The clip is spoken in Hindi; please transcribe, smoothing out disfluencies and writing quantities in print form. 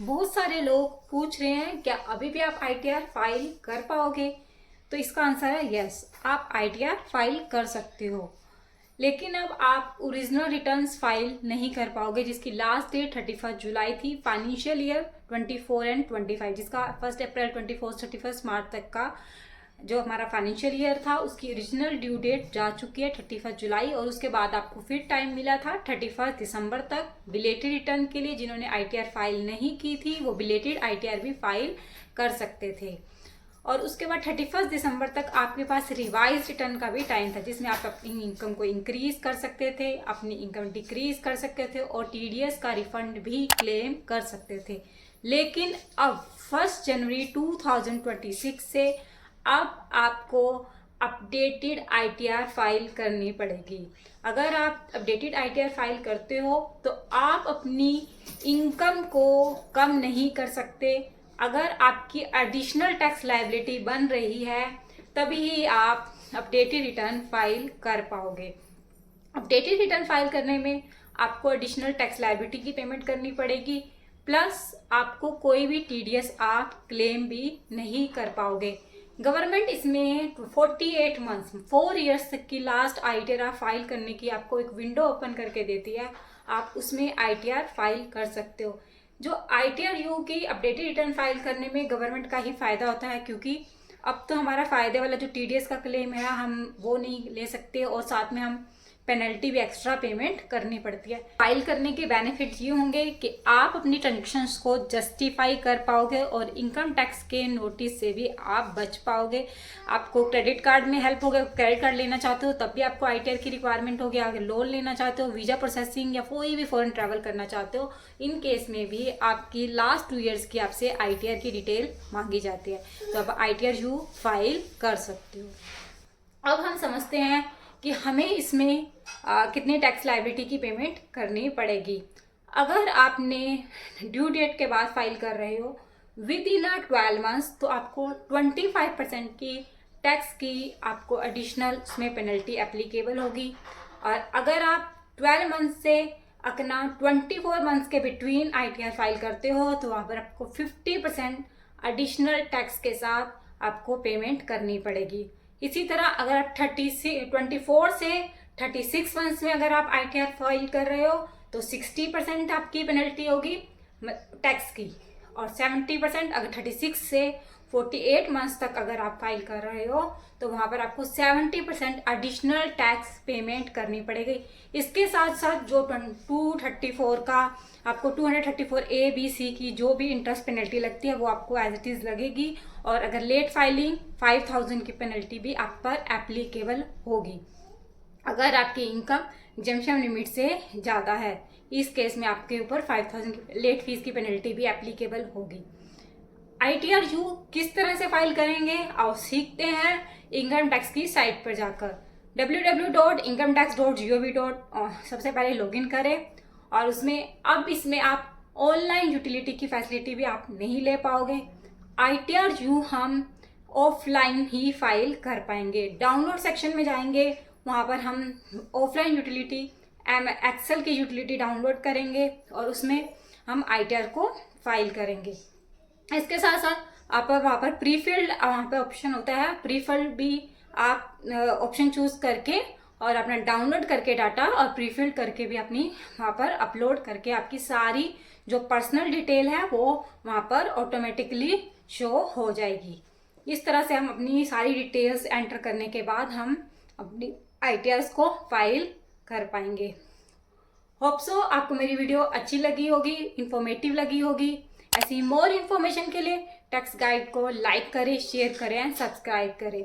बहुत सारे लोग पूछ रहे हैं क्या अभी भी आप आईटीआर फाइल कर पाओगे। तो इसका आंसर है यस, आप आईटीआर फाइल कर सकते हो, लेकिन अब आप ओरिजिनल रिटर्न्स फाइल नहीं कर पाओगे जिसकी लास्ट डेट 31 जुलाई थी फाइनेंशियल ईयर 24 एंड 25, जिसका 1 अप्रैल 24 31 मार्च तक का जो हमारा फाइनेंशियल ईयर था उसकी ओरिजिनल ड्यू डेट जा चुकी है 31 जुलाई, और उसके बाद आपको फिर टाइम मिला था 31 दिसंबर तक बिलेटेड रिटर्न के लिए। जिन्होंने आईटीआर फाइल नहीं की थी वो बिलेटेड आईटीआर भी फाइल कर सकते थे। और उसके बाद 31 दिसंबर तक आपके पास रिवाइज रिटर्न का भी टाइम था जिसमें आप अपनी इनकम को इंक्रीज कर सकते थे, अपनी इनकम डिक्रीज कर सकते थे और टीडीएस का रिफंड भी क्लेम कर सकते थे। लेकिन अब 1 जनवरी 2026 से अब आपको अपडेटेड आईटीआर फाइल करनी पड़ेगी। अगर आप अपडेटेड आईटीआर फाइल करते हो तो आप अपनी इनकम को कम नहीं कर सकते। अगर आपकी एडिशनल टैक्स लायबिलिटी बन रही है तभी ही आप अपडेटेड रिटर्न फाइल कर पाओगे। अपडेटेड रिटर्न फाइल करने में आपको एडिशनल टैक्स लायबिलिटी की पेमेंट करनी पड़ेगी, प्लस आपको कोई भी टीडीएस आप क्लेम भी नहीं कर पाओगे। गवर्नमेंट इसमें 48 मंथ्स 4 इयर्स तक की लास्ट आईटीआर फाइल करने की आपको एक विंडो ओपन करके देती है, आप उसमें आईटीआर फाइल कर सकते हो। जो आईटीआर यू की अपडेटेड रिटर्न फाइल करने में गवर्नमेंट का ही फायदा होता है, क्योंकि अब तो हमारा फायदे वाला जो टीडीएस का क्लेम है हम वो नहीं ले सकते और साथ में हम पेनल्टी भी एक्स्ट्रा पेमेंट करनी पड़ती है। फाइल करने के बेनिफिट ये होंगे कि आप अपनी ट्रांजेक्शन्स को जस्टिफाई कर पाओगे और इनकम टैक्स के नोटिस से भी आप बच पाओगे। आपको क्रेडिट कार्ड में हेल्प होगा, क्रेडिट कार्ड लेना चाहते हो तब भी आपको आईटीआर की रिक्वायरमेंट होगी। अगर लोन लेना चाहते हो, वीजा प्रोसेसिंग या कोई भी फॉरेन ट्रैवल करना चाहते हो, इन केस में भी आपकी लास्ट 2 ईयर्स की आपसे आईटीआर की डिटेल मांगी जाती है, तो आप आईटीआर यू फाइल कर सकते हो। अब हम समझते हैं कि हमें इसमें कितनी टैक्स लायबिलिटी की पेमेंट करनी पड़ेगी। अगर आपने ड्यू डेट के बाद फाइल कर रहे हो विद इन 12 मंथ्स तो आपको 25% की टैक्स की आपको एडिशनल उसमें पेनल्टी एप्लीकेबल होगी। और अगर आप 12 मंथ से अपना 24 मंथ्स के बिटवीन आईटीआर फाइल करते हो तो वहाँ पर आपको 50% एडिशनल टैक्स के साथ आपको पेमेंट करनी पड़ेगी। इसी तरह अगर आप 24 से 36 मंथ्स में अगर आप आईटीआर फाइल कर रहे हो तो 60% आपकी पेनल्टी होगी टैक्स की, और 70% अगर 36 से 48 मंथ्स तक अगर आप फाइल कर रहे हो तो वहाँ पर आपको 70% एडिशनल टैक्स पेमेंट करनी पड़ेगी। इसके साथ साथ जो 234 का आपको 234A, B, C की जो भी इंटरेस्ट पेनल्टी लगती है वो आपको एज इट इज़ लगेगी, और अगर लेट फाइलिंग 5000 की पेनल्टी भी आप पर एप्लीकेबल होगी अगर आपकी इनकम एग्जेम्पशन लिमिट से ज़्यादा है। इस केस में आपके ऊपर 5000 की लेट फीस की पेनल्टी भी एप्लीकेबल होगी। आईटीआर यू किस तरह से फाइल करेंगे आओ सीखते हैं इनकम टैक्स की साइट पर जाकर। www.incometax.gov. सबसे पहले लॉगिन करें, और इसमें आप ऑनलाइन यूटिलिटी की फैसिलिटी भी आप नहीं ले पाओगे। आईटीआर यू हम ऑफलाइन ही फाइल कर पाएंगे। डाउनलोड सेक्शन में जाएंगे, वहाँ पर हम ऑफलाइन यूटिलिटी एक्सेल की यूटिलिटी डाउनलोड करेंगे और उसमें हम आईटीआर को फाइल करेंगे। इसके साथ साथ आप वहाँ पर प्रीफिल्ड वहाँ पर ऑप्शन होता है, प्रीफिल्ड भी आप ऑप्शन चूज करके और अपना डाउनलोड करके डाटा और प्रीफिल्ड करके भी अपनी वहाँ पर अपलोड करके आपकी सारी जो पर्सनल डिटेल है वो वहाँ पर ऑटोमेटिकली शो हो जाएगी। इस तरह से हम अपनी सारी डिटेल्स एंटर करने के बाद हम अपनी आईटीआर्स को फाइल कर पाएंगे। होप सो आपको मेरी वीडियो अच्छी लगी होगी, इंफॉर्मेटिव लगी होगी। ऐसी मोर इन्फॉर्मेशन के लिए टैक्स गाइड को लाइक करें, शेयर करें एंड सब्सक्राइब करें।